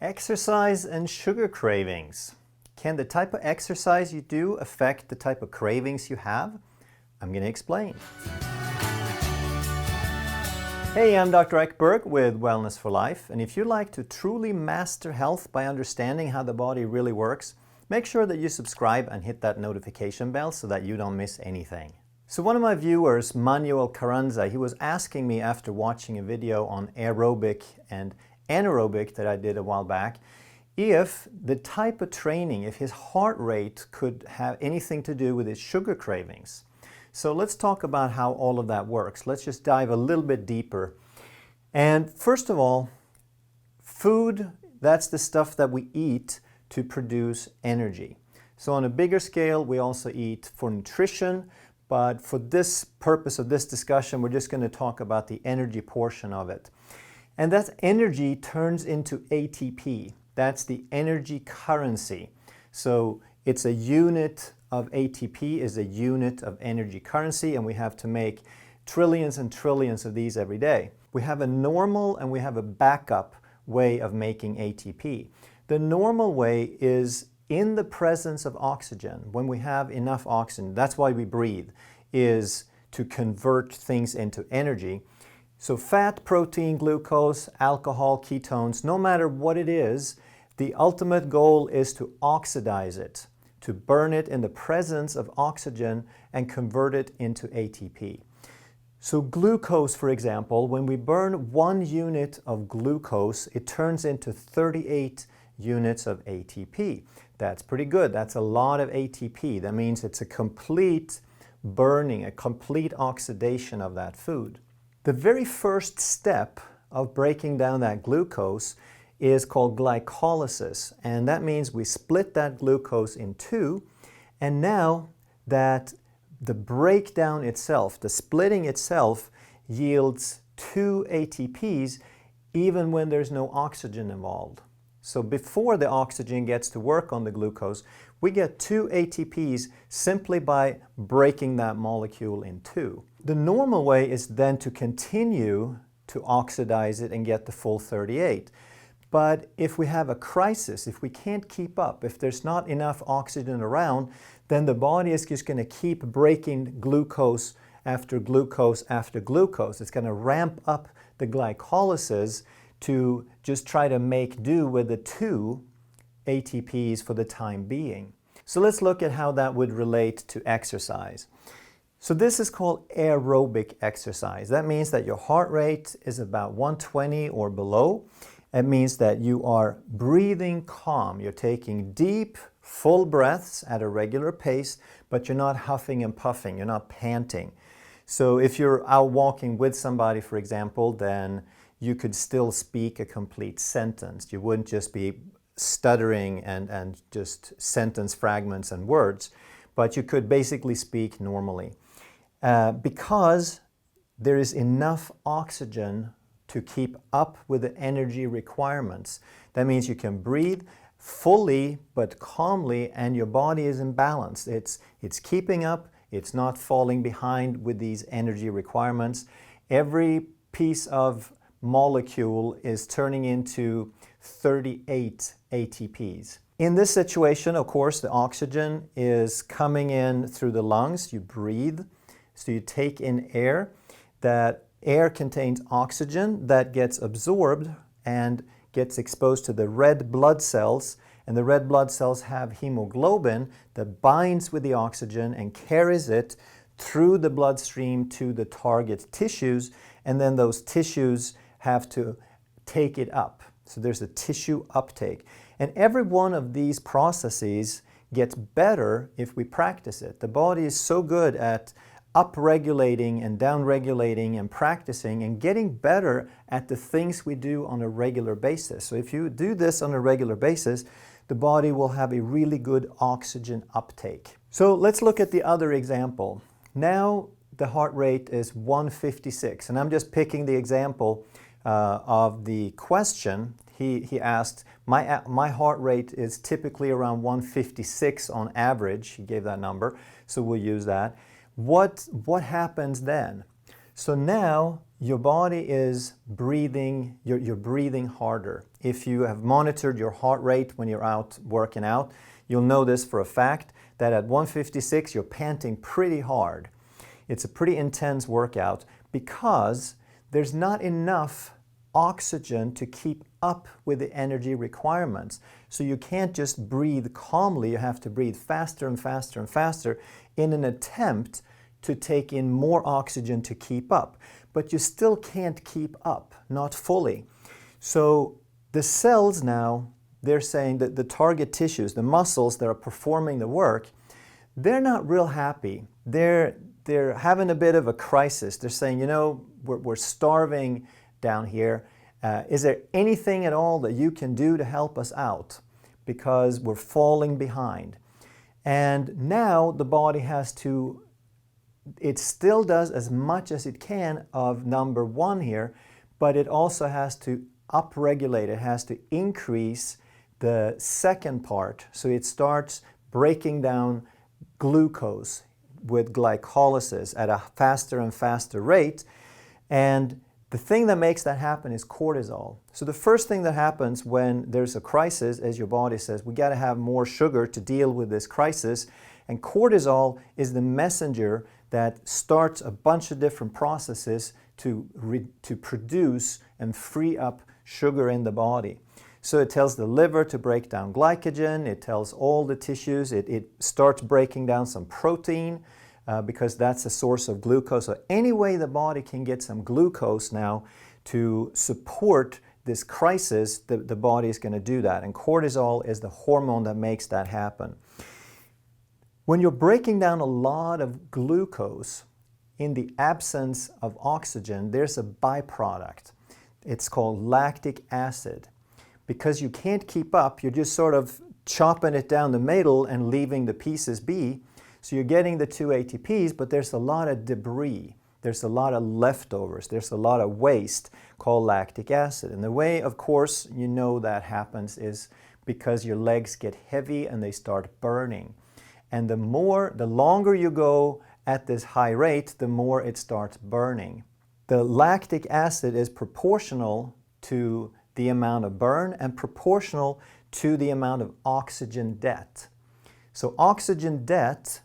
Exercise and sugar cravings. Can the type of exercise you do affect the type of cravings you have? I'm going to explain. Hey, I'm Dr. Ekberg with Wellness for Life, and if you'd like to truly master health by understanding how the body really works, make sure that you subscribe and hit that notification bell so that you don't miss anything. So one of my viewers, Manuel Carranza, he was asking me after watching a video on aerobic and anaerobic that I did a while back, if the type of training, if his heart rate could have anything to do with his sugar cravings. So let's talk about how all of that works. Let's just dive a little bit deeper. And first of all, food, that's the stuff that we eat to produce energy. So on a bigger scale, we also eat for nutrition, but for this purpose of this discussion, we're just going to talk about the energy portion of it. And that energy turns into ATP. That's the energy currency. So it's a unit of ATP is a unit of energy currency, and we have to make trillions and trillions of these every day. We have a normal and we have a backup way of making ATP. The normal way is in the presence of oxygen. When we have enough oxygen, that's why we breathe, is to convert things into energy. So fat, protein, glucose, alcohol, ketones, no matter what it is, the ultimate goal is to oxidize it, to burn it in the presence of oxygen and convert it into ATP. So glucose, for example, when we burn 1 unit of glucose, it turns into 38 units of ATP. That's pretty good. That's a lot of ATP. That means it's a complete burning, a complete oxidation of that food. The very first step of breaking down that glucose is called glycolysis, and that means we split that glucose in two, and now that the breakdown itself, the splitting itself, yields 2 ATPs even when there's no oxygen involved. So before the oxygen gets to work on the glucose, we get 2 ATPs simply by breaking that molecule in two. The normal way is then to continue to oxidize it and get the full 38. But if we have a crisis, if we can't keep up, if there's not enough oxygen around, then the body is just going to keep breaking glucose after glucose after glucose. It's going to ramp up the glycolysis to just try to make do with the 2 ATPs for the time being. So let's look at how that would relate to exercise. So this is called aerobic exercise. That means that your heart rate is about 120 or below. It means that you are breathing calm. You're taking deep, full breaths at a regular pace, but you're not huffing and puffing. You're not panting. So if you're out walking with somebody, for example, then you could still speak a complete sentence. You wouldn't just be stuttering and just sentence fragments and words, but you could basically speak normally. Because there is enough oxygen to keep up with the energy requirements. That means you can breathe fully but calmly, and your body is in balance. It's keeping up, it's not falling behind with these energy requirements. Every piece of molecule is turning into 38 ATPs. In this situation, of course, the oxygen is coming in through the lungs. You breathe, so you take in air. That air contains oxygen that gets absorbed and gets exposed to the red blood cells, and the red blood cells have hemoglobin that binds with the oxygen and carries it through the bloodstream to the target tissues, and then those tissues have to take it up. So there's a tissue uptake. And every one of these processes gets better if we practice it. The body is so good at up-regulating and down-regulating and practicing and getting better at the things we do on a regular basis. So if you do this on a regular basis, the body will have a really good oxygen uptake. So let's look at the other example. Now the heart rate is 156, and I'm just picking the example of the question. He asked, my heart rate is typically around 156 on average. He gave that number, so we'll use that. What happens then? So now your body is breathing, you're breathing harder. If you have monitored your heart rate when you're out working out, you'll know this for a fact, that at 156 you're panting pretty hard. It's a pretty intense workout because there's not enough oxygen to keep up with the energy requirements. So you can't just breathe calmly, you have to breathe faster and faster and faster in an attempt to take in more oxygen to keep up. But you still can't keep up, not fully. So the cells now, they're saying that the target tissues, the muscles that are performing the work, they're not real happy. They're having a bit of a crisis. They're saying, you know, we're starving down here. Is there anything at all that you can do to help us out? Because we're falling behind. And now the body has to, it still does as much as it can of number one here, but it also has to upregulate, it has to increase the second part. So it starts breaking down glucose with glycolysis at a faster and faster rate. And the thing that makes that happen is cortisol. So the first thing that happens when there's a crisis is your body says, we got to have more sugar to deal with this crisis. And cortisol is the messenger that starts a bunch of different processes to produce and free up sugar in the body. So it tells the liver to break down glycogen, it tells all the tissues, it starts breaking down some protein because that's a source of glucose. So any way the body can get some glucose now to support this crisis, the body is going to do that. And cortisol is the hormone that makes that happen. When you're breaking down a lot of glucose in the absence of oxygen, there's a byproduct. It's called lactic acid. Because you can't keep up, you're just sort of chopping it down the middle and leaving the pieces be. So you're getting the 2 ATPs, but there's a lot of debris. There's a lot of leftovers. There's a lot of waste called lactic acid. And the way, of course, you know that happens is because your legs get heavy and they start burning. And the longer you go at this high rate, the more it starts burning. The lactic acid is proportional to the amount of burn and proportional to the amount of oxygen debt. So oxygen debt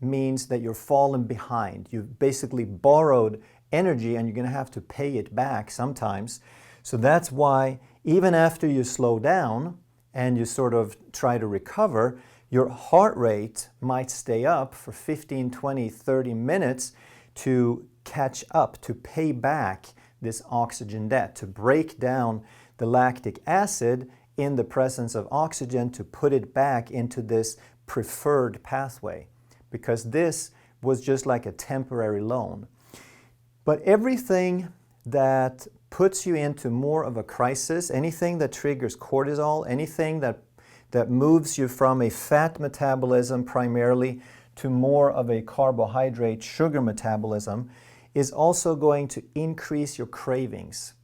means that you're falling behind. You've basically borrowed energy and you're going to have to pay it back sometimes. So that's why even after you slow down and you sort of try to recover, your heart rate might stay up for 15, 20, 30 minutes to catch up, to pay back this oxygen debt, to break down the lactic acid in the presence of oxygen to put it back into this preferred pathway, because this was just like a temporary loan. But everything that puts you into more of a crisis, anything that triggers cortisol, anything that moves you from a fat metabolism primarily to more of a carbohydrate sugar metabolism, is also going to increase your cravings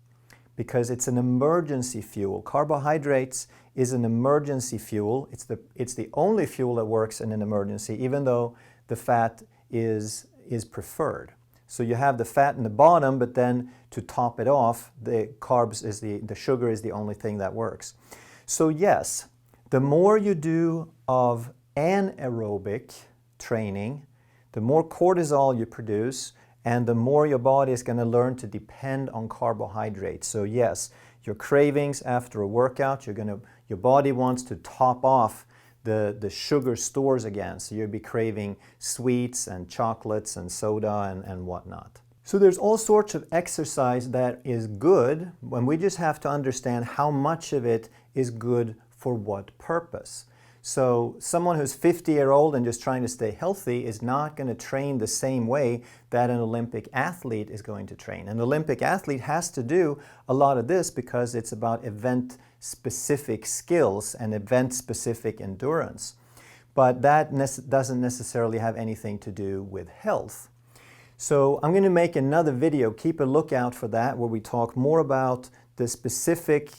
because it's an emergency fuel. Carbohydrates is an emergency fuel. It's the only fuel that works in an emergency, even though the fat is preferred. So you have the fat in the bottom, but then to top it off, the carbs is the sugar is the only thing that works. So yes, the more you do of anaerobic training, the more cortisol you produce, and the more your body is going to learn to depend on carbohydrates. So yes, your cravings after a workout, your body wants to top off the sugar stores again. So you'll be craving sweets and chocolates and soda and whatnot. So there's all sorts of exercise that is good, when we just have to understand how much of it is good for what purpose. So someone who's 50-year-old and just trying to stay healthy is not going to train the same way that an Olympic athlete is going to train. An Olympic athlete has to do a lot of this because it's about event-specific skills and event-specific endurance. But that doesn't necessarily have anything to do with health. So I'm going to make another video, keep a lookout for that, where we talk more about the specific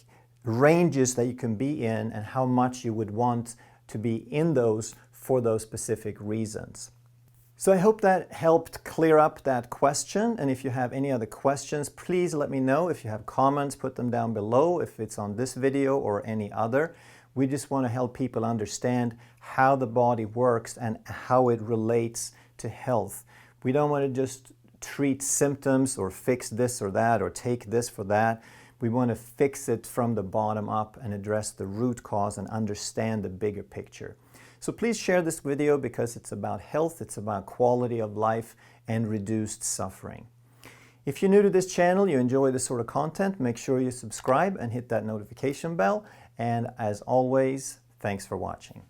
ranges that you can be in and how much you would want to be in those for those specific reasons. So I hope that helped clear up that question, and if you have any other questions, please let me know. If you have comments, put them down below, if it's on this video or any other. We just want to help people understand how the body works and how it relates to health. We don't want to just treat symptoms or fix this or that or take this for that. We want to fix it from the bottom up and address the root cause and understand the bigger picture. So please share this video because it's about health, it's about quality of life and reduced suffering. If you're new to this channel, you enjoy this sort of content, make sure you subscribe and hit that notification bell. And as always, thanks for watching.